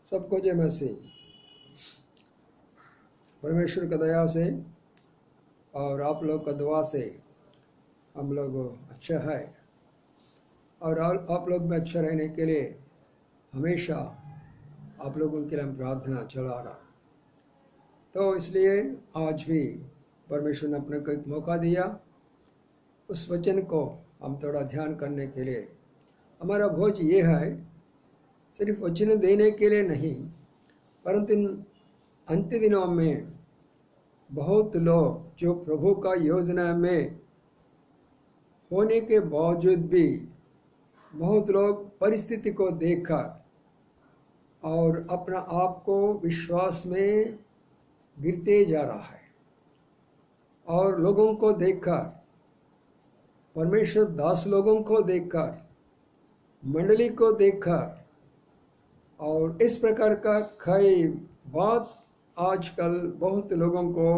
सबको जय मसीह। परमेश्वर की दया से और आप लोग का दुआ से हम लोग अच्छा है और आप लोग में अच्छा रहने के लिए हमेशा आप लोगों के लिए हम प्रार्थना चला रहा। तो इसलिए आज भी परमेश्वर ने अपने को एक मौका दिया, उस वचन को हम थोड़ा ध्यान करने के लिए। हमारा भोज ये है सिर्फ वचन देने के लिए नहीं, परंतु इन अंतिम दिनों में बहुत लोग जो प्रभु का योजना में होने के बावजूद भी बहुत लोग परिस्थिति को देखकर और अपना आप को विश्वास में गिरते जा रहा है, और लोगों को देखकर, परमेश्वर दास लोगों को देखकर, मंडली को देखकर, और इस प्रकार का कई बात आजकल बहुत लोगों को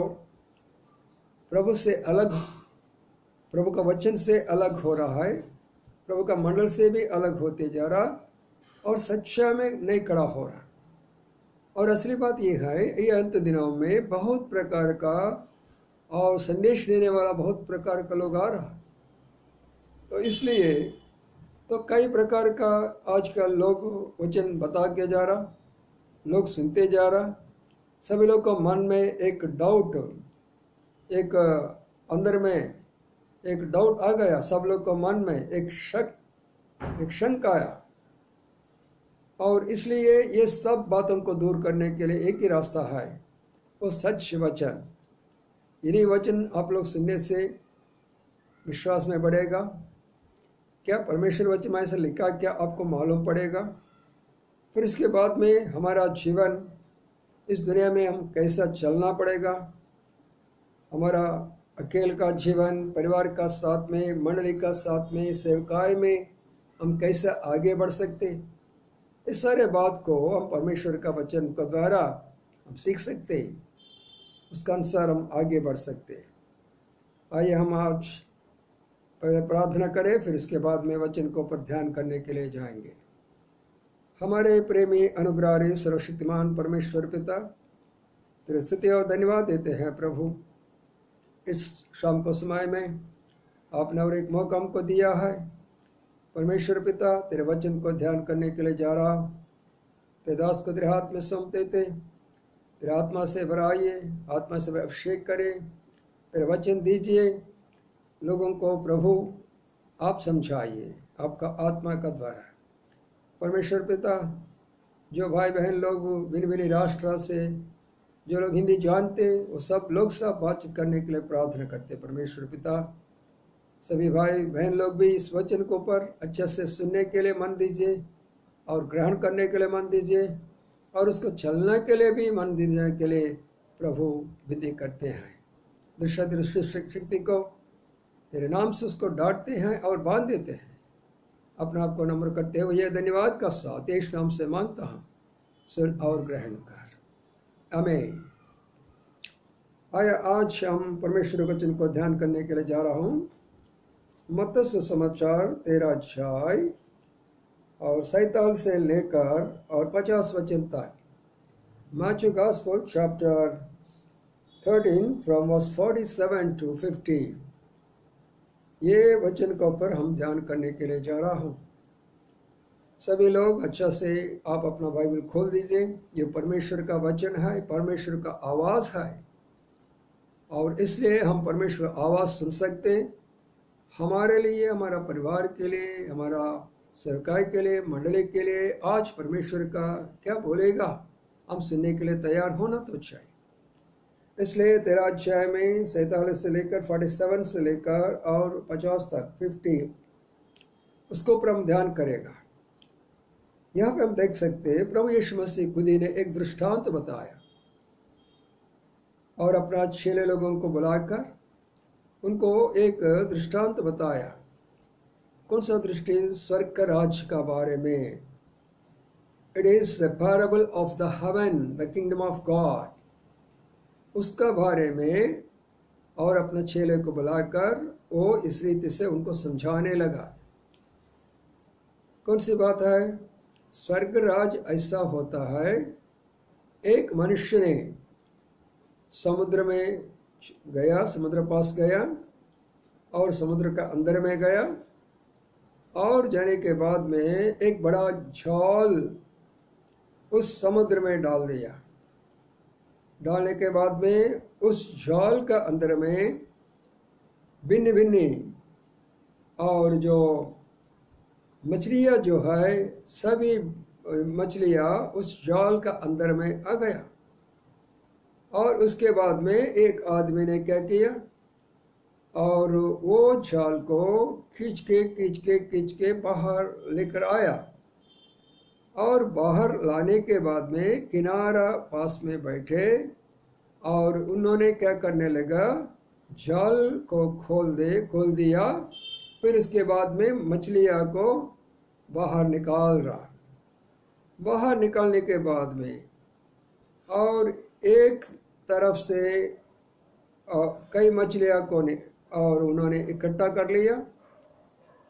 प्रभु से अलग, प्रभु का वचन से अलग हो रहा है, प्रभु का मंडल से भी अलग होते जा रहा और सच्चा में नहीं खड़ा हो रहा। और असली बात यह है, ये अंत दिनों में बहुत प्रकार का और संदेश देने वाला बहुत प्रकार का लोग आ रहा। तो इसलिए तो कई प्रकार का आजकल लोग वचन बता के जा रहा, लोग सुनते जा रहा। सभी लोग को मन में एक डाउट, एक अंदर में एक डाउट आ गया, सब लोग को मन में एक शक, एक शंका आया। और इसलिए ये सब बातों को दूर करने के लिए एक ही रास्ता है, वो सच वचन। यही वचन आप लोग सुनने से विश्वास में बढ़ेगा। क्या परमेश्वर वचन में ऐसा लिखा, क्या आपको मालूम पड़ेगा। फिर इसके बाद में हमारा जीवन इस दुनिया में हम कैसा चलना पड़ेगा, हमारा अकेले का जीवन, परिवार का साथ में, मंडली का साथ में, सेवकाई में हम कैसे आगे बढ़ सकते, इस सारे बात को हम परमेश्वर का वचन के द्वारा हम सीख सकते, उसका अनुसार हम आगे बढ़ सकते। आइए हम आज पहले प्रार्थना करें, फिर इसके बाद में वचन को पर ध्यान करने के लिए जाएंगे। हमारे प्रेमी अनुग्रही सर्वशक्तिमान परमेश्वर पिता, तेरे स्तुति और धन्यवाद देते हैं प्रभु। इस शाम को समय में आपने और एक मौका हमको दिया है परमेश्वर पिता, तेरे वचन को ध्यान करने के लिए जा रहा। तेरे दास को तेरे हाथ में सौंप देते, तेरे आत्मा से भराइए, आत्मा से अभिषेक करें, तेरे वचन दीजिए लोगों को प्रभु, आप समझाइए आपका आत्मा का द्वारा। परमेश्वर पिता, जो भाई बहन लोग भिन्न भिन्न राष्ट्र से, जो लोग हिंदी जानते, वो सब लोग सब बातचीत करने के लिए प्रार्थना करते। परमेश्वर पिता, सभी भाई बहन लोग भी इस वचन को पर अच्छे से सुनने के लिए मन दीजिए और ग्रहण करने के लिए मन दीजिए, और उसको चलने के लिए भी मन दीजिए के लिए प्रभु विनती करते हैं। दृष्टि शक्ति को तेरे नाम से उसको डांटते हैं और बांध देते हैं। अपने आप को नम्र करते हुए यह धन्यवाद का साथ यीशु नाम से मांगता हूँ, सुन और ग्रहण कर, आमीन। आया आज हम परमेश्वर के वचन को ध्यान करने के लिए जा रहा हूँ। मत्ती सुसमाचार 13 अध्याय और 47 से लेकर और 50 वचन तक। Matthew gospel chapter 13 from verse 47 to 50। ये वचन के ऊपर हम ध्यान करने के लिए जा रहा हूँ। सभी लोग अच्छा से आप अपना बाइबल खोल दीजिए। ये परमेश्वर का वचन है, परमेश्वर का आवाज़ है, और इसलिए हम परमेश्वर आवाज़ सुन सकते। हमारे लिए, हमारा परिवार के लिए, हमारा सरकार के लिए, मंडली के लिए आज परमेश्वर का क्या बोलेगा, हम सुनने के लिए तैयार होना तो चाहिए। इसलिए 13 अध्याय में 47 से लेकर 47 से लेकर और 50 तक 50, उसको ऊपर हम ध्यान करेगा। यहाँ पे हम देख सकते हैं प्रभु यीशु मसीह खुद ही ने एक दृष्टांत बताया और अपना चेले लोगों को बुलाकर उनको एक दृष्टांत बताया। कौन सा दृष्टि? स्वर्ग का राज्य का बारे में। It is the parable of the haven, the kingdom of God, उसका बारे में। और अपने चेले को बुलाकर वो इस रीति से उनको समझाने लगा। कौन सी बात है? स्वर्ग राज ऐसा होता है, एक मनुष्य ने समुद्र में गया, समुद्र पास गया और समुद्र का अंदर में गया, और जाने के बाद में एक बड़ा जाल उस समुद्र में डाल दिया। डालने के बाद में उस जाल का अंदर में भिन्न भिन्न और जो मछलियाँ जो है, सभी मछलियाँ उस जाल का अंदर में आ गया। और उसके बाद में एक आदमी ने क्या किया, और वो जाल को खींच के बाहर लेकर आया, और बाहर लाने के बाद में किनारा पास में बैठे, और उन्होंने क्या करने लगा, जाल को खोल दिया। फिर उसके बाद में मछलियाँ को बाहर निकाल रहा। बाहर निकालने के बाद में और एक तरफ से कई मछलियाँ को और उन्होंने इकट्ठा कर लिया,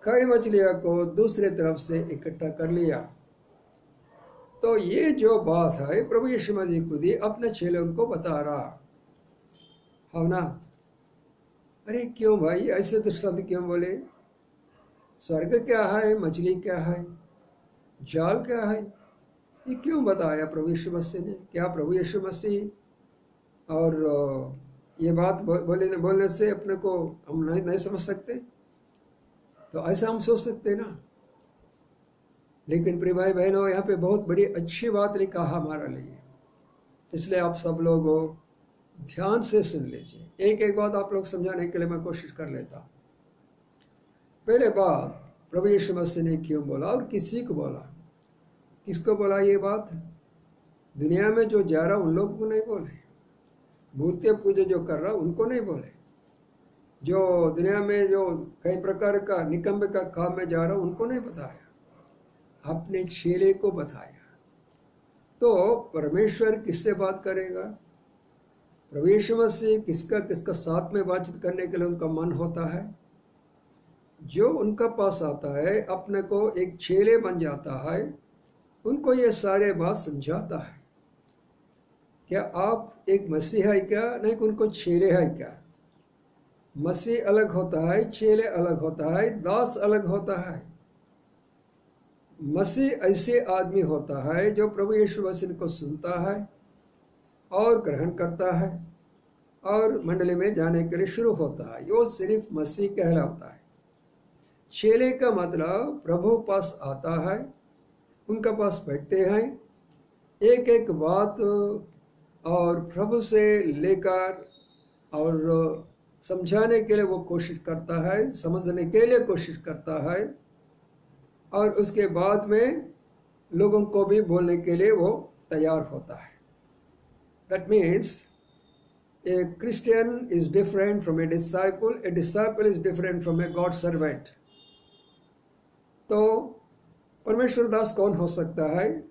कई मछलियाँ को दूसरे तरफ से इकट्ठा कर लिया। तो ये जो बात है प्रभु यीशु मसीह खुद ही अपने चेलों को बता रहा है ना। अरे क्यों भाई ऐसे दृष्टांत क्यों बोले? स्वर्ग क्या है, मछली क्या है, जाल क्या है, ये क्यों बताया प्रभु यीशु मसीह ने? क्या प्रभु यीशु मसीह और ये बात बोलने से अपने को हम नहीं समझ सकते? तो ऐसा हम सोच सकते ना। लेकिन प्रिय भाई बहनों, यहाँ पे बहुत बड़ी अच्छी बात लिखा है हमारे लिए, इसलिए आप सब लोग ध्यान से सुन लीजिए। एक एक बात आप लोग समझाने के लिए मैं कोशिश कर लेता हूँ। पहले बात, प्रभु यीशु मसीह ने क्यों बोला और किसी को बोला? किसको बोला ये बात? दुनिया में जो जा रहा उन लोगों को नहीं बोले, मूर्ति पूजा जो कर रहा उनको नहीं बोले, जो दुनिया में जो कई प्रकार का निकम्बे का काम में जा रहा उनको नहीं बताया, अपने चेले को बताया। तो परमेश्वर किससे बात करेगा? प्रभु यीशु मसीह किसका साथ में बातचीत करने के लिए उनका मन होता है? जो उनका पास आता है, अपने को एक चेले बन जाता है, उनको ये सारे बात समझाता है। क्या आप एक मसीह है क्या? नहीं, उनको चेले है क्या? मसीह अलग होता है, चेले अलग होता है, दास अलग होता है। मसीह ऐसे आदमी होता है जो प्रभु यीशु मसीह को सुनता है और ग्रहण करता है और मंडली में जाने के लिए शुरू होता है, वो सिर्फ मसीह कहलाता है। चेले का मतलब प्रभु पास आता है, उनका पास बैठते हैं, एक एक बात और प्रभु से लेकर और समझाने के लिए वो कोशिश करता है, समझने के लिए कोशिश करता है, और उसके बाद में लोगों को भी बोलने के लिए वो तैयार होता है। That means a Christian is different from a disciple is different from a God servant. तो परमेश्वर दास कौन हो सकता है?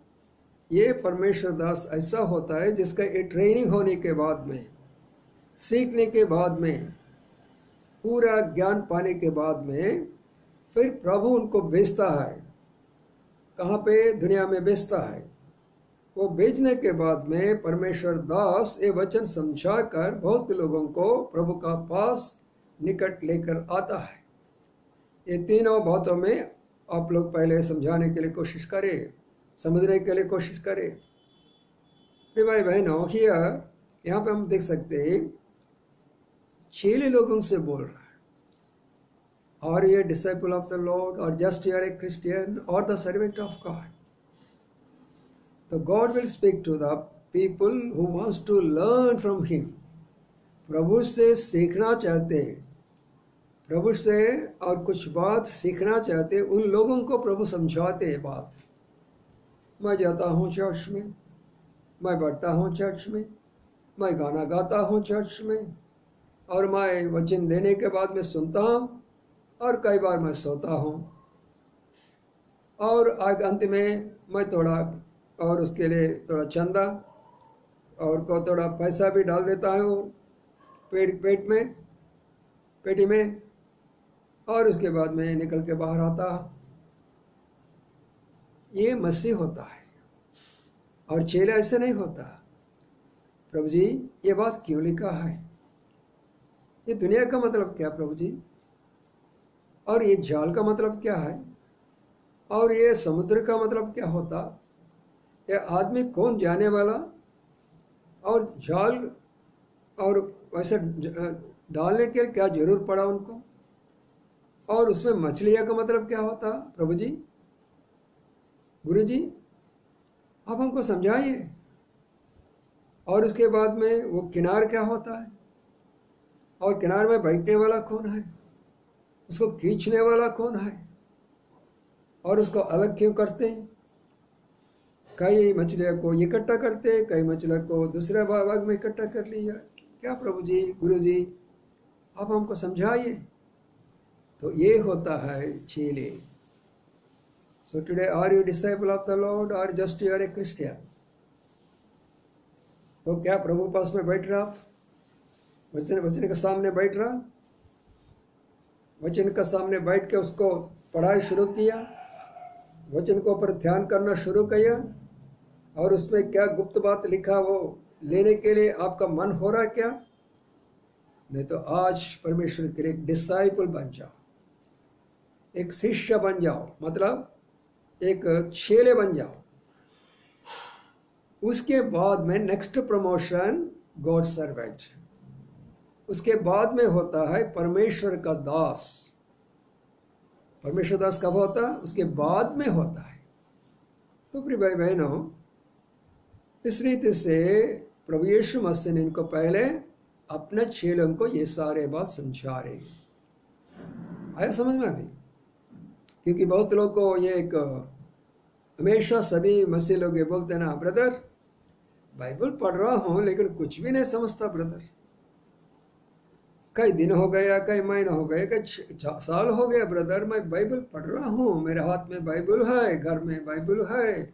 ये परमेश्वर दास ऐसा होता है जिसका ये ट्रेनिंग होने के बाद में, सीखने के बाद में, पूरा ज्ञान पाने के बाद में, फिर प्रभु उनको भेजता है। कहाँ पे? दुनिया में भेजता है। वो भेजने के बाद में परमेश्वर दास ये वचन समझा कर बहुत लोगों को प्रभु का पास निकट लेकर आता है। ये तीनों बातों में आप लोग पहले समझाने के लिए कोशिश करें, समझने के लिए कोशिश करें। भाई बहनों, यहाँ पे हम देख सकते हैं चेले लोगों से बोल रहा है, Are you a disciple of the Lord, or just you are a Christian, or the servant of God? So God will speak to the people who wants to learn from Him. प्रभु से सीखना चाहते हैं, प्रभु से और कुछ बात सीखना चाहते हैं, उन लोगों को प्रभु समझाते हैं बात। मैं जाता हूँ चर्च में, मैं बढ़ता हूँ चर्च में, मैं गाना गाता हूँ चर्च में, और मैं वचन देने के बाद में सुनता हूँ, और कई बार मैं सोता हूँ, और आगे अंत में मैं थोड़ा और उसके लिए थोड़ा चंदा और को थोड़ा पैसा भी डाल देता हूँ पेटी में, और उसके बाद में निकल के बाहर आता। ये मसीह होता है और चेला ऐसे नहीं होता। प्रभु जी ये बात क्यों लिखा है? ये दुनिया का मतलब क्या प्रभु जी? और ये जाल का मतलब क्या है? और ये समुद्र का मतलब क्या होता? ये आदमी कौन जाने वाला? और जाल और वैसे डालने के लिए क्या जरूर पड़ा उनको? और उसमें मछलियाँ का मतलब क्या होता? प्रभु जी, गुरु जी, आप हमको समझाइए। और उसके बाद में वो किनार क्या होता है? और किनार में बैठने वाला कौन है? उसको खींचने वाला कौन है? और उसको अलग क्यों करते हैं? कई मछलियों को इकट्ठा करते, कई मछलियों को दूसरे भाग में इकट्ठा कर लिया। क्या प्रभु जी, गुरु जी, आप हमको समझाइए। तो ये होता है चेले। So today are you disciple of the lord और just you are a Christian? तो क्या प्रभु पास में बैठ रहा? आप वचन के सामने बैठ रहा? वचन के सामने बैठ के उसको पढ़ाई शुरू किया, वचन को ऊपर ध्यान करना शुरू किया, और उसमें क्या गुप्त बात लिखा वो लेने के लिए आपका मन हो रहा क्या? नहीं तो आज परमेश्वर के लिए एक डिसाइपल बन जाओ, एक शिष्य बन जाओ, मतलब एक चेले बन जाओ। उसके बाद में नेक्स्ट प्रमोशन गॉड सर्वेंट, उसके बाद में होता है परमेश्वर का दास। परमेश्वर दास कब होता? उसके बाद में होता है। तो प्रिय भाई बहनों, इस रीति से प्रभु यीशु मसीह ने इनको पहले अपने चेलों को ये सारे बात समझा रहे। आया समझ में अभी? क्योंकि बहुत लोग को ये एक हमेशा सभी मसीह लोग ये बोलते हैं ना, ब्रदर बाइबल पढ़ रहा हूँ लेकिन कुछ भी नहीं समझता ब्रदर। कई दिन हो गया, कई महीने हो गए, कई साल हो गया ब्रदर, मैं बाइबल पढ़ रहा हूँ, मेरे हाथ में बाइबल है, घर में बाइबल है,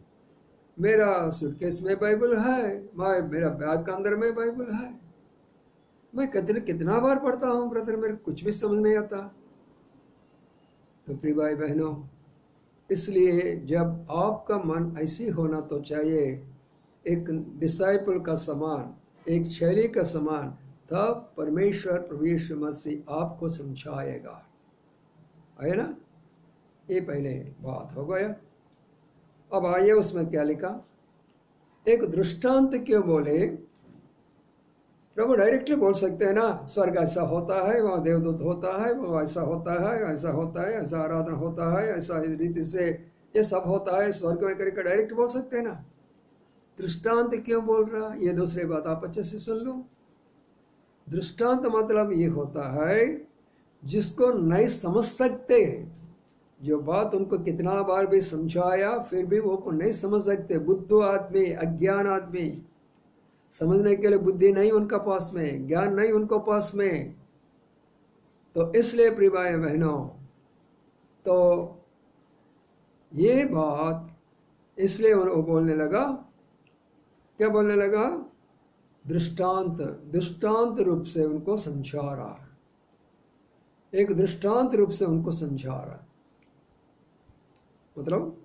मेरा सूटकेस में बाइबल है, मेरा बैग के अंदर में बाइबल है, मैं कितना बार पढ़ता हूँ ब्रदर, मेरे कुछ भी समझ नहीं आता। तो प्रिय भाई बहनों, इसलिए जब आपका मन ऐसी होना तो चाहिए, एक डिसाइपल का समान, एक शैली का समान, तब परमेश्वर प्रभु यीशु मसीह आपको समझाएगा। है ना? ये पहले बात हो गया। अब आइए उसमें क्या लिखा। एक दृष्टांत क्यों बोले? प्रभु डायरेक्टली बोल सकते हैं ना, स्वर्ग ऐसा होता है, वहाँ देवदूत होता है, वो ऐसा होता है, ऐसा होता है, ऐसा आराधना होता है, ऐसा रीति से ये सब होता है, स्वर्ग में करके डायरेक्ट बोल सकते हैं ना। दृष्टांत क्यों बोल रहा? ये दूसरी बात आप अच्छे से सुन लो। दृष्टांत मतलब ये होता है जिसको नहीं समझ सकते, जो बात उनको कितना बार भी समझाया फिर भी वो को नहीं समझ सकते, बुद्धू आदमी, अज्ञान आदमी, समझने के लिए बुद्धि नहीं उनका पास में, ज्ञान नहीं उनको पास में। तो इसलिए प्रिय भाई बहनों, तो ये बात इसलिए वो बोलने लगा, क्या बोलने लगा? दृष्टांत रूप से उनको समझा रहा, एक दृष्टांत रूप से उनको समझा रहा। मतलब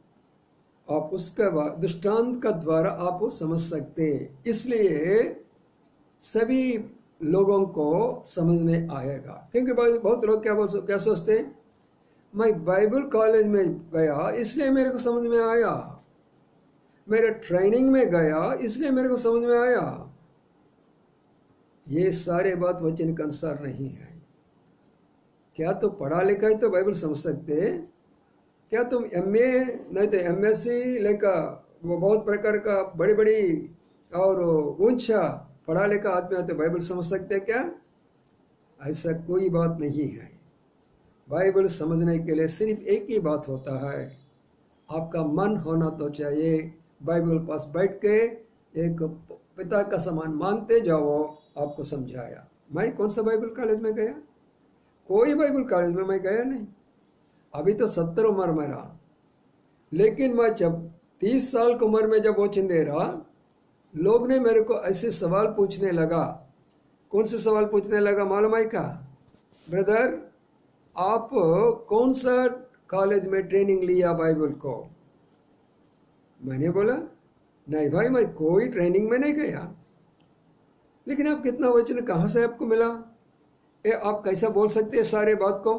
आप उसके बाद दृष्टांत का द्वारा आप वो समझ सकते, इसलिए सभी लोगों को समझ में आएगा। क्योंकि बहुत लोग क्या सोचते, मैं बाइबल कॉलेज में गया इसलिए मेरे को समझ में आया, मेरे ट्रेनिंग में गया इसलिए मेरे को समझ में आया। ये सारे बात वचन के अनुसार नहीं है। क्या तो पढ़ा लिखा है तो बाइबल समझ सकते? क्या तुम MA नहीं तो MSc लेकर वो बहुत प्रकार का बड़ी बड़ी और ऊंचा पढ़ा लिखा आदमी है तो बाइबल समझ सकते क्या? ऐसा कोई बात नहीं है। बाइबल समझने के लिए सिर्फ एक ही बात होता है, आपका मन होना तो चाहिए। बाइबल पास बैठ के एक पिता का समान मांगते जाओ, आपको समझाया। मैं कौन सा बाइबल कॉलेज में गया? कोई बाइबल कॉलेज में मैं गया नहीं। अभी तो 70 उम्र में रहा, लेकिन मैं जब 30 साल की उम्र में जब वो चिंदे रहा, लोग ने मेरे को ऐसे सवाल पूछने लगा। कौन से सवाल पूछने लगा मालूम है क्या? ब्रदर आप कौन सा कॉलेज में ट्रेनिंग लिया बाइबल को? मैंने बोला, नहीं भाई, मैं कोई ट्रेनिंग में नहीं गया। लेकिन आप कितना वचन कहाँ से आपको मिला? आप कैसा बोल सकते हैं सारे बात को?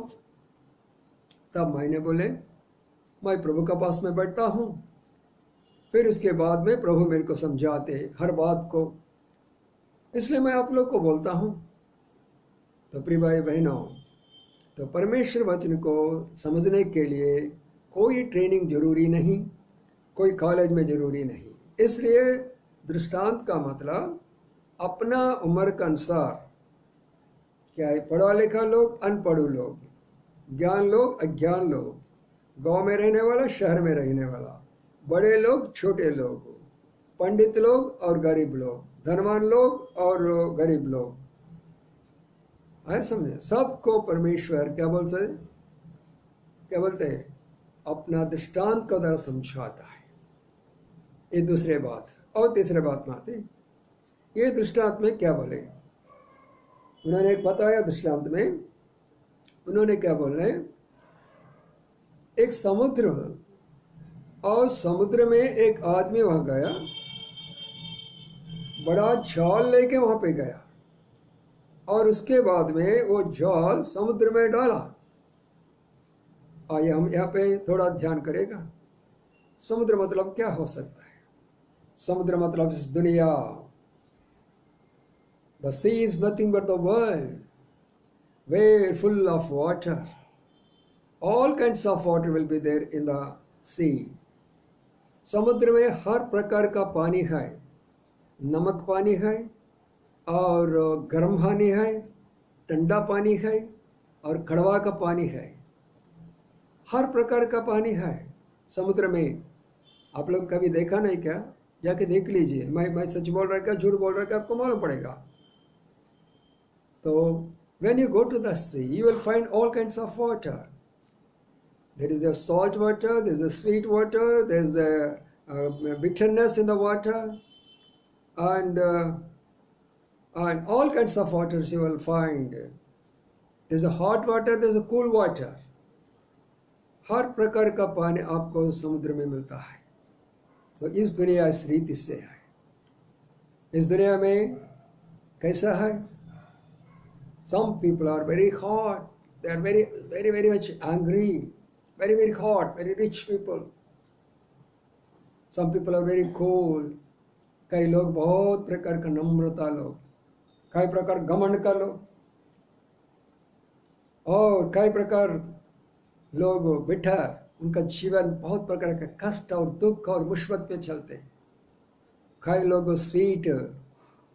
तब मैंने बोले, मैं प्रभु का पास में बैठता हूँ, फिर उसके बाद में प्रभु मेरे को समझाते हर बात को, इसलिए मैं आप लोग को बोलता हूँ। तो प्रिय भाई बहनों, तो परमेश्वर वचन को समझने के लिए कोई ट्रेनिंग जरूरी नहीं, कोई कॉलेज में जरूरी नहीं। इसलिए दृष्टांत का मतलब अपना उम्र के अनुसार, क्या है, पढ़ा लिखा लोग, अनपढ़ लोग, ज्ञान लोग, अज्ञान लोग, गांव में रहने वाला, शहर में रहने वाला, बड़े लोग, छोटे लोग, पंडित लोग और गरीब लोग, धनवान लोग और गरीब लोग, है समझे? सबको परमेश्वर क्या बोलते हैं? अपना दृष्टांत को द्वारा समझाता है। ये दूसरे बात। और तीसरे बात में आते, ये दृष्टांत में क्या बोले? उन्होंने एक बताया दृष्टांत में, उन्होंने क्या बोल रहे, एक समुद्र, और समुद्र में एक आदमी वहां गया, बड़ा जाल लेके वहां पे गया, और उसके बाद में वो जाल समुद्र में डाला। आइए हम यहाँ पे थोड़ा ध्यान करेगा। समुद्र मतलब क्या हो सकता है? समुद्र मतलब इस दुनिया, the sea is nothing but the world, where full of water, all kinds of water will be there in the sea. समुद्र में हर प्रकार का पानी है, नमक पानी है, और गर्म पानी है, ठंडा पानी है, और कड़वा का पानी है। हर प्रकार का पानी है समुद्र में। आप लोग कभी देखा नहीं क्या? जाके देख लीजिए। मैं सच बोल रहा क्या झूठ बोल रहा क्या आपको मालूम पड़ेगा। तो when you go to the sea, you will find all kinds of water. There is a salt water, there is a sweet water, there is a bitterness in the water, and all kinds of waters you will find. There is a hot water, there is a cool water. हर प्रकार का पानी आपको समुद्र में मिलता है। तो इस दुनिया इस रीति से है। इस दुनिया में कैसा है? Some people are very hot, they are very much angry, very hot, very rich people. Some people are very cold. कई लोग बहुत प्रकार का नम्रता लोग, कई प्रकार घमंड का लोग, और कई प्रकार लोग बिठर, उनका जीवन बहुत प्रकार का कष्ट और दुख और मुसीबत पे चलते। कई लोग स्वीट,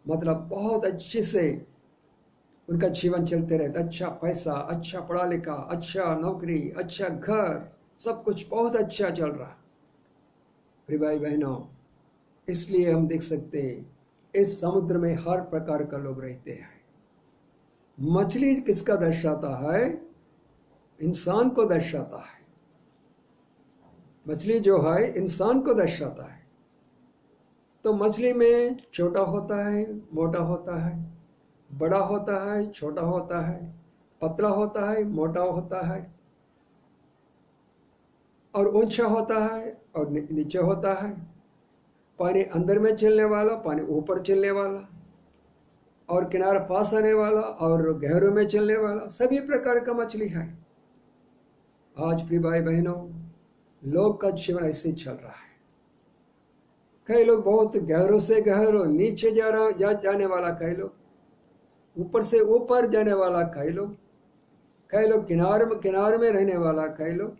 मतलब बहुत अच्छे से उनका जीवन चलते रहता, अच्छा पैसा, अच्छा पढ़ा लिखा, अच्छा नौकरी, अच्छा घर, सब कुछ बहुत अच्छा चल रहा। प्रिय भाई बहनों, इसलिए हम देख सकते हैं इस समुद्र में हर प्रकार का लोग रहते हैं। मछली किसका दर्शाता है? इंसान को दर्शाता है। मछली जो है इंसान को दर्शाता है। तो मछली में छोटा होता है, मोटा होता है, बड़ा होता है, छोटा होता है, पतला होता है, मोटा होता है, और ऊंचा होता है और नीचे होता है। पानी अंदर में चलने वाला, पानी ऊपर चलने वाला, और किनारा पास आने वाला और गहरों में चलने वाला, सभी प्रकार का मछली है। आज प्रिय भाई बहनों, लोग का जीवन ऐसे चल रहा है। कई लोग बहुत गहरों से गहरों नीचे जाने वाला, कई लोग ऊपर से ऊपर जाने वाला, कई लोग किनारे में रहने वाला, कई लोग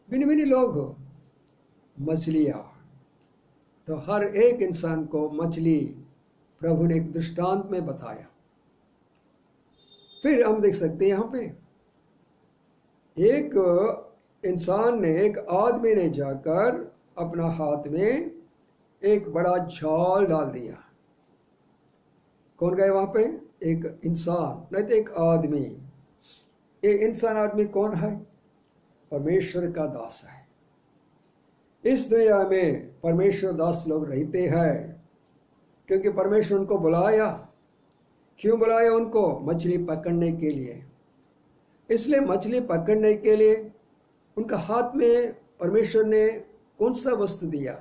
भिन्न लोग हो। मछलियाँ, तो हर एक इंसान को मछली प्रभु ने एक दृष्टांत में बताया। फिर हम देख सकते हैं यहाँ पे एक इंसान ने, एक आदमी ने जाकर अपना हाथ में एक बड़ा जाल डाल दिया। कौन गए वहां पे? एक इंसान, नहीं तो एक आदमी। ये इंसान आदमी कौन है? परमेश्वर का दास है। इस दुनिया में परमेश्वर दास लोग रहते हैं, क्योंकि परमेश्वर उनको बुलाया। क्यों बुलाया उनको? मछली पकड़ने के लिए। इसलिए मछली पकड़ने के लिए उनका हाथ में परमेश्वर ने कौन सा वस्तु दिया,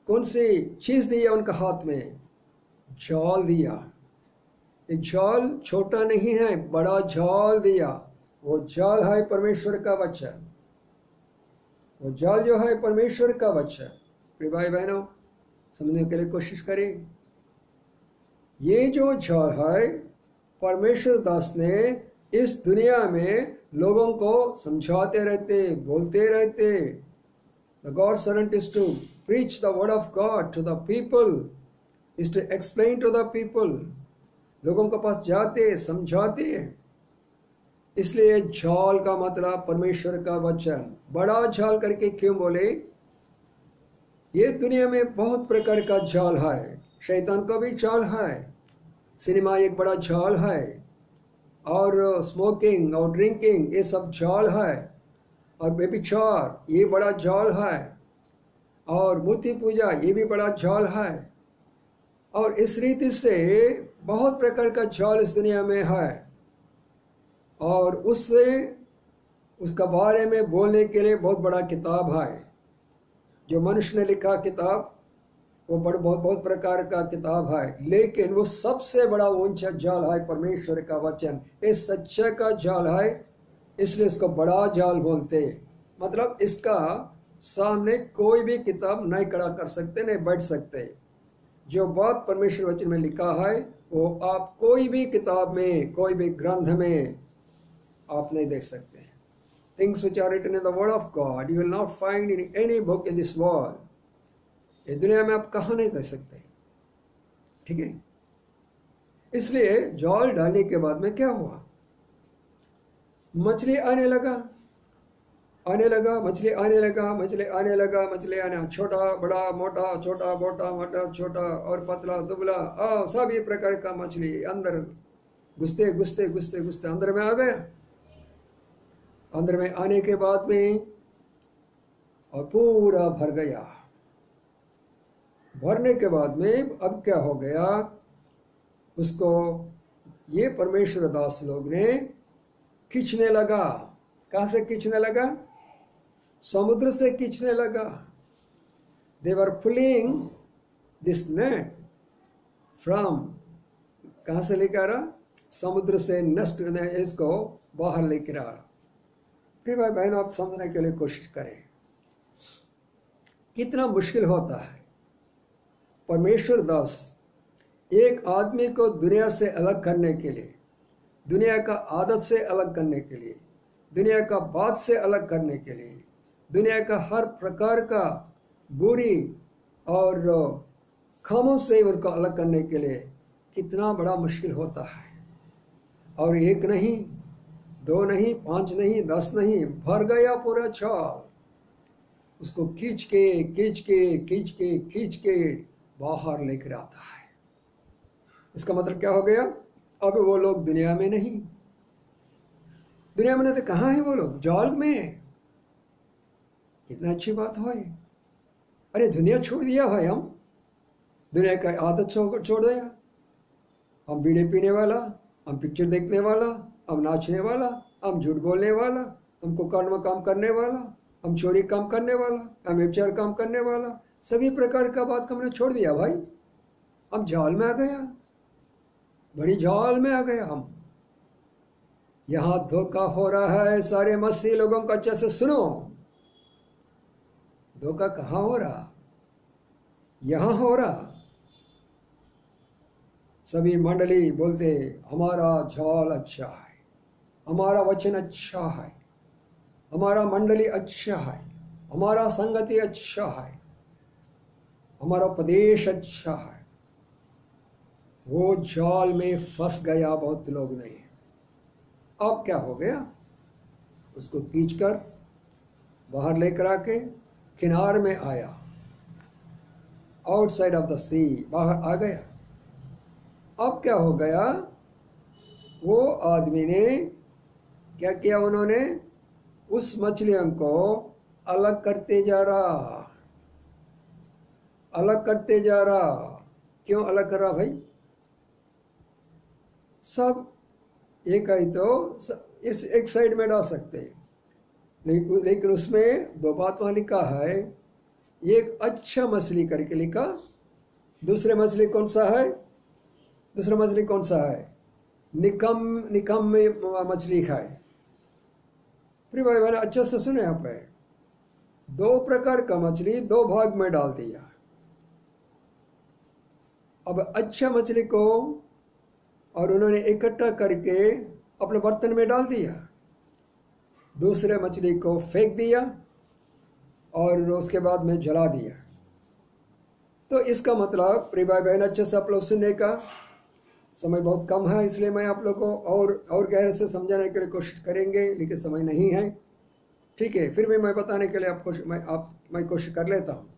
कौन सी चीज दिया उनका हाथ में? जाल दिया। ये जाल छोटा नहीं है, बड़ा जाल दिया। वो जाल है परमेश्वर का वचन। वो जाल जो है परमेश्वर का वचन। प्रिय भाई बहनों, समझने के लिए कोशिश करें। ये जो जाल है, परमेश्वर दास ने इस दुनिया में लोगों को समझाते रहते, बोलते रहते। The God's servant is to preach the word of God to the people, is to explain to the people. लोगों के पास जाते, समझाते। इसलिए जाल का मतलब परमेश्वर का वचन। बड़ा जाल करके क्यों बोले? ये दुनिया में बहुत प्रकार का जाल है। शैतान का भी जाल है। सिनेमा एक बड़ा जाल है, और स्मोकिंग और ड्रिंकिंग ये सब जाल है, और व्यभिचार ये बड़ा जाल है, और मूर्ति पूजा ये भी बड़ा जाल है। और इस रीति से बहुत प्रकार का जाल इस दुनिया में है। और उसका बारे में बोलने के लिए बहुत बड़ा किताब है। जो मनुष्य ने लिखा किताब वो बहुत प्रकार का किताब है, लेकिन वो सबसे बड़ा ऊंचा जाल है परमेश्वर का वचन। ये सच्चा का जाल है, इसलिए इसको बड़ा जाल बोलते। मतलब इसका सामने कोई भी किताब नहीं खड़ा कर सकते, नहीं बैठ सकते। जो बात परमेश्वर वचन में लिखा है वो आप कोई भी किताब में, कोई भी ग्रंथ में आप नहीं देख सकते। Things which are written in the word of God, you will not find in any book in this world. ये दुनिया में आप कहाँ नहीं देख सकते। ठीक है, इसलिए जाल डालने के बाद में क्या हुआ? मछली आने लगा, मछली आने लगा, मछली आने, छोटा बड़ा मोटा, छोटा मोटा छोटा और पतला दुबला, सभी प्रकार का मछली अंदर घुसते अंदर में आ गया। अंदर में आने के बाद में और पूरा भर गया। भरने के बाद में अब क्या हो गया? उसको ये परमेश्वर दास लोग ने खींचने लगा। कहाँ से खींचने लगा? समुद्र से खींचने लगा। They were pulling this net from, कहाँ से लेकर आ? समुद्र से नष्ट इसको बाहर लेकर आ। फिर भाई बहन आप समझने के लिए कोशिश करें कितना मुश्किल होता है। परमेश्वर दास एक आदमी को दुनिया से अलग करने के लिए, दुनिया का आदत से अलग करने के लिए, दुनिया का बात से अलग करने के लिए, दुनिया का हर प्रकार का बुरी और खामों से उनको अलग करने के लिए कितना बड़ा मुश्किल होता है। और एक नहीं, दो नहीं, 5 नहीं, 10 नहीं, भर गया पूरा जाल। उसको खींच के बाहर लेकर आता है। इसका मतलब क्या हो गया? अब वो लोग दुनिया में नहीं। दुनिया में नहीं तो कहाँ है वो लोग? जाल में। कितना अच्छी बात हो। अरे दुनिया छोड़ दिया भाई, हम दुनिया का आदत छोड़ दिया। हम बीड़ी पीने वाला, हम पिक्चर देखने वाला, हम नाचने वाला, हम झूठ बोलने वाला, हम कुकर्म काम करने वाला, हम चोरी काम करने वाला, हम व्यभिचार काम करने वाला, सभी प्रकार का बात हमने छोड़ दिया भाई। हम जाल में आ गया, बड़ी जाल में आ गया हम। यहाँ धोखा हो रहा है सारे मसीह लोगों का। अच्छे से सुनो, धोखा कहाँ हो रहा? यहाँ हो रहा। सभी मंडली बोलते हमारा जाल अच्छा है, हमारा वचन अच्छा है, हमारा मंडली अच्छा है, हमारा संगति अच्छा है, हमारा उपदेश अच्छा है। वो जाल में फंस गया बहुत लोग नहीं। अब क्या हो गया? उसको खींचकर बाहर लेकर आके किनार में आया, आउटसाइड ऑफ द सी, बाहर आ गया। अब क्या हो गया? वो आदमी ने क्या किया? उन्होंने उस मछलियों को अलग करते जा रहा, अलग करते जा रहा। क्यों अलग कर रहा भाई? सब एक ही तो इस एक साइड में डाल सकते हैं, लेकिन उसमें दो बात वहाँ लिखा है, एक अच्छा मछली करके लिखा, दूसरा मछली कौन सा है? दूसरा मछली कौन सा है? निकम मछली खाए। प्रिय भाई बहन अच्छे से सुने, यहाँ पे दो प्रकार का मछली दो भाग में डाल दिया। अब अच्छा मछली को और उन्होंने इकट्ठा करके अपने बर्तन में डाल दिया, दूसरे मछली को फेंक दिया और उसके बाद में जला दिया। तो इसका मतलब प्रिय भाई बहन अच्छे से आप लोग सुनने का, समय बहुत कम है इसलिए मैं आप लोग को और गहरे से समझाने के लिए कोशिश करेंगे, लेकिन समय नहीं है। ठीक है, फिर भी मैं बताने के लिए मैं कोशिश कर लेता हूँ।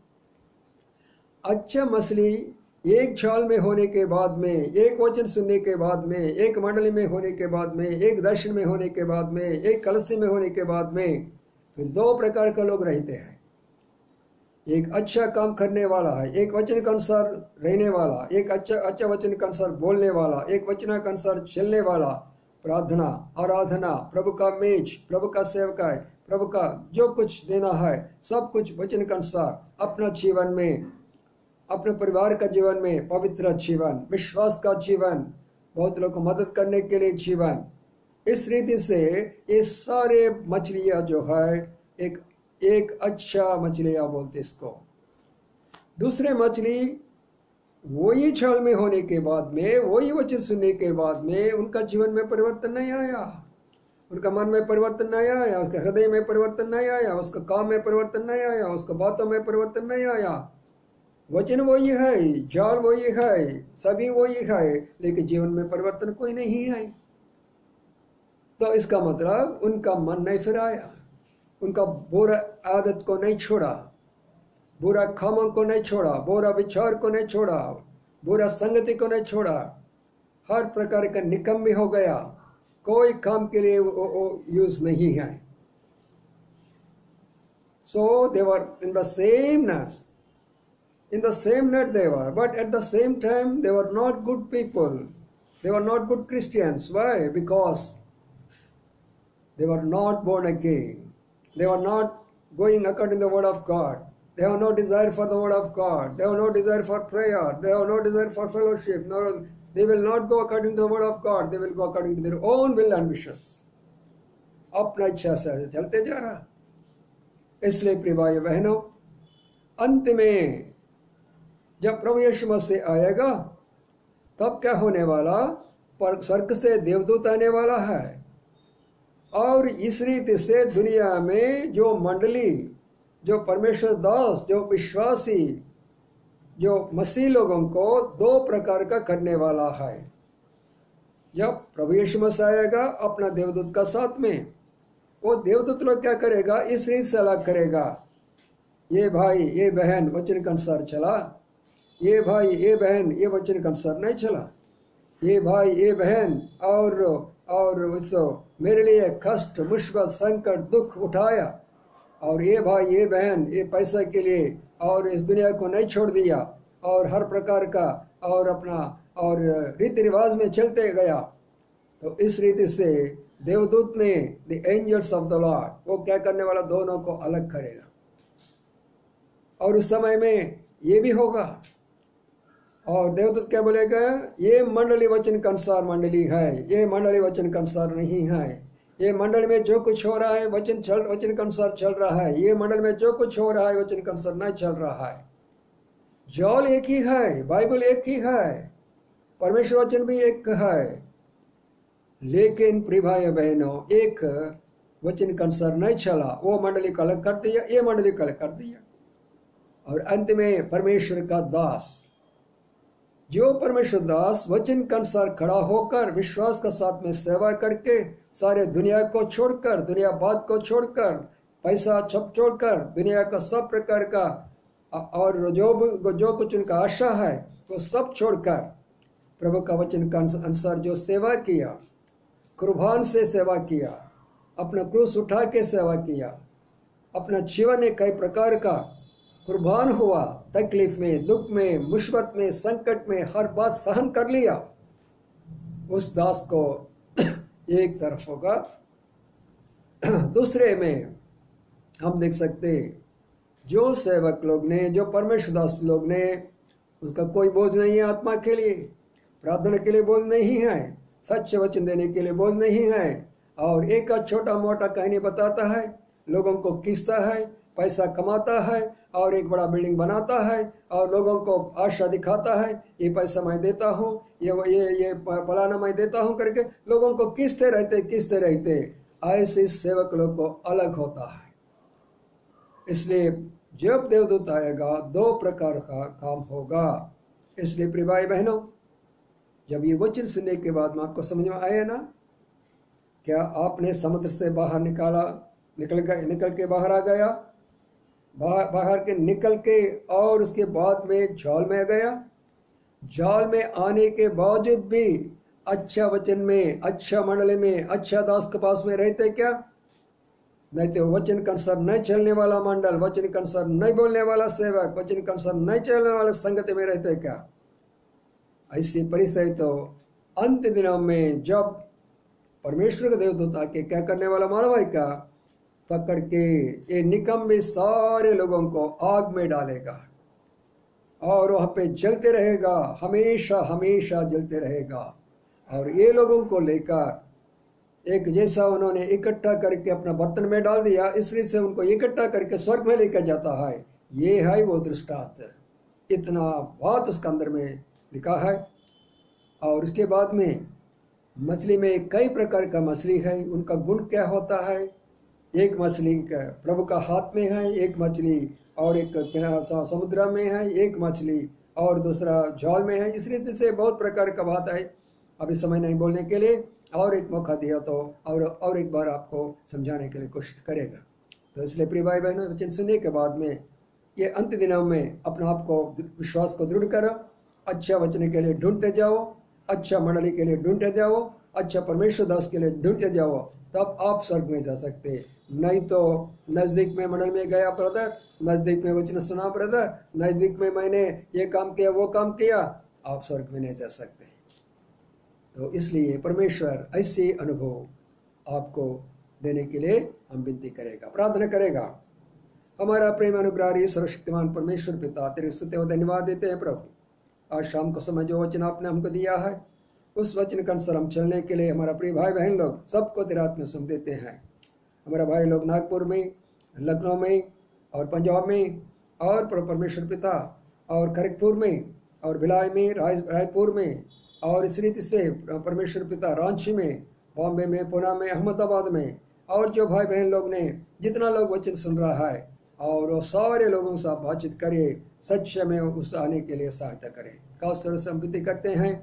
अच्छा मछली एक छाल में होने के बाद में, एक वचन सुनने के बाद में, एक मंडली में होने के बाद में, एक दर्शन में होने के बाद में, एक कलसी में होने के बाद में, फिर दो प्रकार के लोग रहते हैं। एक अच्छा काम करने वाला है, एक वचन के अनुसार रहने वाला, एक अच्छा वचन के अनुसार बोलने वाला, एक वचन के अनुसार चलने वाला, प्रार्थना, आराधना, प्रभु का मेज, प्रभु का सेवका, प्रभु का जो कुछ देना है सब कुछ वचन के अनुसार अपना जीवन में, अपने परिवार का जीवन में पवित्र जीवन, विश्वास का जीवन, बहुत लोगों को मदद करने के लिए जीवन। इस रीति से ये सारे मछलियाँ जो है एक अच्छा मछलियाँ बोलते इसको। दूसरे मछली वही छल में होने के बाद में, वही वचन सुनने के बाद में उनका जीवन में परिवर्तन नहीं आया, उनका मन में परिवर्तन नहीं आया, उसके हृदय में परिवर्तन नहीं आया, उसका काम में परिवर्तन नहीं आया, उसका बातों में परिवर्तन नहीं आया। वचन वही है, जाल वही है, सभी वही है, लेकिन जीवन में परिवर्तन कोई नहीं है। तो इसका मतलब उनका मन नहीं फिराया, उनका बुरा आदत को नहीं छोड़ा, बुरा कामों को नहीं छोड़ा, बुरा विचार को नहीं छोड़ा, बुरा संगति को नहीं छोड़ा, हर प्रकार का निकम्मी हो गया, कोई काम के लिए वो यूज नहीं है। So they were in the same nest, in the same net they were, but at the same time they were not good people, they were not good Christians. Why? Because they were not born again, they were not going according to the word of God. They have no desire for the word of God. They have no desire for prayer. They have no desire for fellowship. No, they will not go according to the word of God. They will go according to their own will and wishes. अपना इच्छा से चलते जा रहा। इसलिए प्रिय भाई बहनों, अंत में जब प्रभु यीशु मसीह आएगा तब क्या होने वाला? पर स्वर्ग से देवदूत आने वाला है और इस रीति से दुनिया में जो मंडली, जो परमेश्वर दास, जो विश्वासी, जो मसीह लोगों को दो प्रकार का करने वाला है। जब प्रभु यीशु मसीह आएगा अपना देवदूत का साथ में, वो देवदूत लोग क्या करेगा? इस रीत से अलग करेगा, ये भाई ये बहन वचन के अनुसार चला, ये भाई ये बहन ये वचन के अनुसार नहीं चला, ये भाई ये बहन और उसको मेरे लिए कष्ट, मुसीबत, संकट, दुख उठाया, और ये भाई ये बहन ये पैसा के लिए और इस दुनिया को नहीं छोड़ दिया और हर प्रकार का और अपना और रीति रिवाज में चलते गया। तो इस रीति से देवदूत ने, the angels of the Lord, वो क्या करने वाला? दोनों को अलग करेगा। और उस समय में ये भी होगा, और देवदूत क्या बोलेगा? ये मंडली वचन के अनुसार मंडली है, ये मंडली वचन के अनुसार नहीं है, ये मंडल में जो कुछ हो रहा है वचन के अनुसार चल रहा है, ये मंडल में जो कुछ हो रहा है वचन के अनुसार नहीं चल रहा है। जॉल एक ही है, बाइबल एक ही है, परमेश्वर वचन भी एक है, लेकिन प्रिय भाई बहनों एक वचन के अनुसार नहीं चला, वो मंडली को अलग कर दिया, ये मंडली को अलग कर दिया। और अंत में परमेश्वर का दास, जो परमेश्वर दास वचन के अनुसार खड़ा होकर विश्वास के साथ में सेवा करके सारे दुनिया को छोड़कर, दुनिया बात को छोड़कर, पैसा छप छोड़कर, दुनिया का सब प्रकार का और जो कुछ उनका आशा है वो सब छोड़कर प्रभु का वचन के अनुसार जो सेवा किया, कुर्बान से सेवा किया, अपना क्रूस उठा के सेवा किया, अपना जीवन एक कई प्रकार का कुर्बान हुआ, तकलीफ में, दुख में, मुसीबत में, संकट में हर बात सहन कर लिया, उस दास को एक तरफ होगा, दूसरे में हम देख सकते हैं जो सेवक लोग ने, जो परमेश्वर दास लोग ने, उसका कोई बोझ नहीं है आत्मा के लिए, प्रार्थना के लिए बोझ नहीं है, सच्चे वचन देने के लिए बोझ नहीं है, और एक छोटा मोटा कहानी बताता है, लोगों को खींचता है, पैसा कमाता है और एक बड़ा बिल्डिंग बनाता है और लोगों को आशा दिखाता है, ये पैसा मैं देता हूँ, ये फलाना मैं देता हूँ करके लोगों को खींचते रहते। ऐसे सेवक लोग को अलग होता है। इसलिए जब देवदूत आएगा 2 प्रकार का काम होगा। इसलिए प्रिय भाई बहनों, जब ये वचन सुनने के बाद में आपको समझ में आया ना, क्या आपने समुद्र से बाहर निकल के बाहर आ गया, बाहर के निकल के और उसके बाद में जाल में आ गया, जाल में आने के बावजूद भी अच्छा वचन में, अच्छा मंडली में, अच्छा दास के पास में रहते क्या? नहीं तो वचन के अनुसार नहीं चलने वाला मंडल, वचन के अनुसार नहीं बोलने वाला सेवक, वचन के अनुसार नहीं चलने वाले संगति में रहते क्या? ऐसी परिस्थिति तो अंत दिनों में जब परमेश्वर का देवदूत आके क्या करने वाला मालूम है क्या? पकड़ के ये निकम्मे सारे लोगों को आग में डालेगा और वहां पे जलते रहेगा, हमेशा हमेशा जलते रहेगा। और ये लोगों को लेकर एक जैसा उन्होंने इकट्ठा करके अपना बर्तन में डाल दिया, इसलिए से उनको इकट्ठा करके स्वर्ग में लेकर जाता है। ये है वो दृष्टांत। इतना बात उसके अंदर में लिखा है। और उसके बाद में मछली में कई प्रकार का मछली है, उनका गुण क्या होता है? एक मछली प्रभु का हाथ में है, एक मछली और एक समुद्र में है, एक मछली और दूसरा जाल में है। इस रीति से बहुत प्रकार का बात है। अभी समय नहीं बोलने के लिए, और एक मौका दिया तो और एक बार आपको समझाने के लिए कोशिश करेगा। तो इसलिए प्रिय भाई बहनों, वचन सुनने के बाद में ये अंत दिनों में अपने आप को, विश्वास को दृढ़ करो, अच्छा वचन के लिए ढूंढते जाओ, अच्छा मंडली के लिए ढूंढते जाओ, अच्छा परमेश्वर दास के लिए ढूंढते जाओ, तब आप स्वर्ग में जा सकते। नहीं तो नज़दीक में मंडल में गया ब्रदर, नज़दीक में वचन सुना ब्रदर, नज़दीक में मैंने ये काम किया वो काम किया, आप स्वर्ग में नहीं जा सकते। तो इसलिए परमेश्वर ऐसे अनुभव आपको देने के लिए हम विनती करेगा, प्रार्थना करेगा। हमारा प्रेम अनुग्रही सर्वशक्तिमान परमेश्वर पिता, तेरे स्तुति और धन्यवाद देते हैं प्रभु। आज शाम को समय जो वचन आपने हमको दिया है, उस वचन के अनुसार हम चलने के लिए हमारा प्रिय भाई बहन लोग सबको तेरे हाथ में सौंप देते हैं। हमारा भाई लोग नागपुर में, लखनऊ में और पंजाब में और परमेश्वर पिता और खड़गपुर में और भिलाई में, रायपुर में, और इस रीति से परमेश्वर पिता रांची में, बॉम्बे में, पुणे में, अहमदाबाद में, और जो भाई बहन लोग ने जितना लोग वचन सुन रहा है, और वो सारे लोगों से बातचीत करिए, सच्चे में उस आने के लिए सहायता करें। खास तरह से हम विनती करते हैं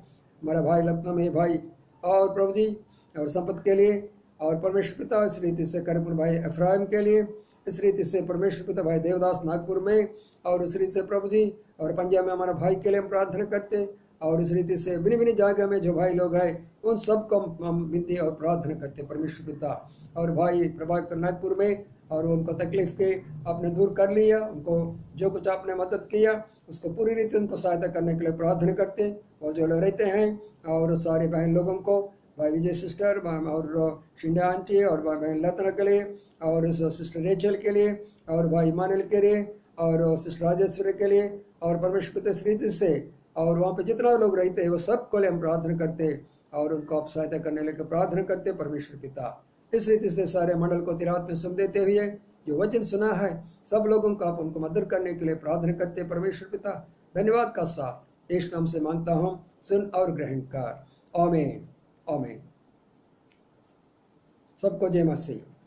हमारा भाई लखनऊ में भाई और प्रभु जी और संपत के लिए, और परमेश्वर पिता इस रीति से करपुर भाई अफ्राइम के लिए, इस रीति से परमेश्वर पिता भाई देवदास नागपुर में, और उस रीति से प्रभु जी और पंजाब में हमारा भाई के लिए हम प्रार्थना करते, और इस रीति से भिन्न भिन्न जगह में जो भाई लोग हैं उन सबको हम विनती और प्रार्थना करते परमेश्वर पिता। और भाई प्रभाकर नागपुर में, और उनको तकलीफ के आपने दूर कर लिया, उनको जो कुछ आपने मदद किया उसको पूरी रीति उनको सहायता करने के लिए प्रार्थना करते। और जो लोग रहते हैं और सारे बहन लोगों को, भाई विजय सिस्टर और शिंडे आंटी और भाई बहन लतना के लिए, और सिस्टर रेचल के लिए, और भाई मानल के लिए, और सिस्टर राजेश्वरी के लिए, और परमेश्वर पिता इस रीति से, और वहाँ पे जितना लोग रहते हैं वो सबको लिए हम प्रार्थना करते और उनको आप सहायता करने लेकर प्रार्थना करते परमेश्वर पिता। इस रीति से सारे मंडल को तेरे हाथ में सौंप देते हुए जो वचन सुना है सब लोगों को आप उनको मदद करने के लिए प्रार्थना करते परमेश्वर पिता। धन्यवाद का साथ यीशु नाम से मांगता हूँ, सुन और ग्रहण कर। आमीन आमीन। सबको जय मसीह।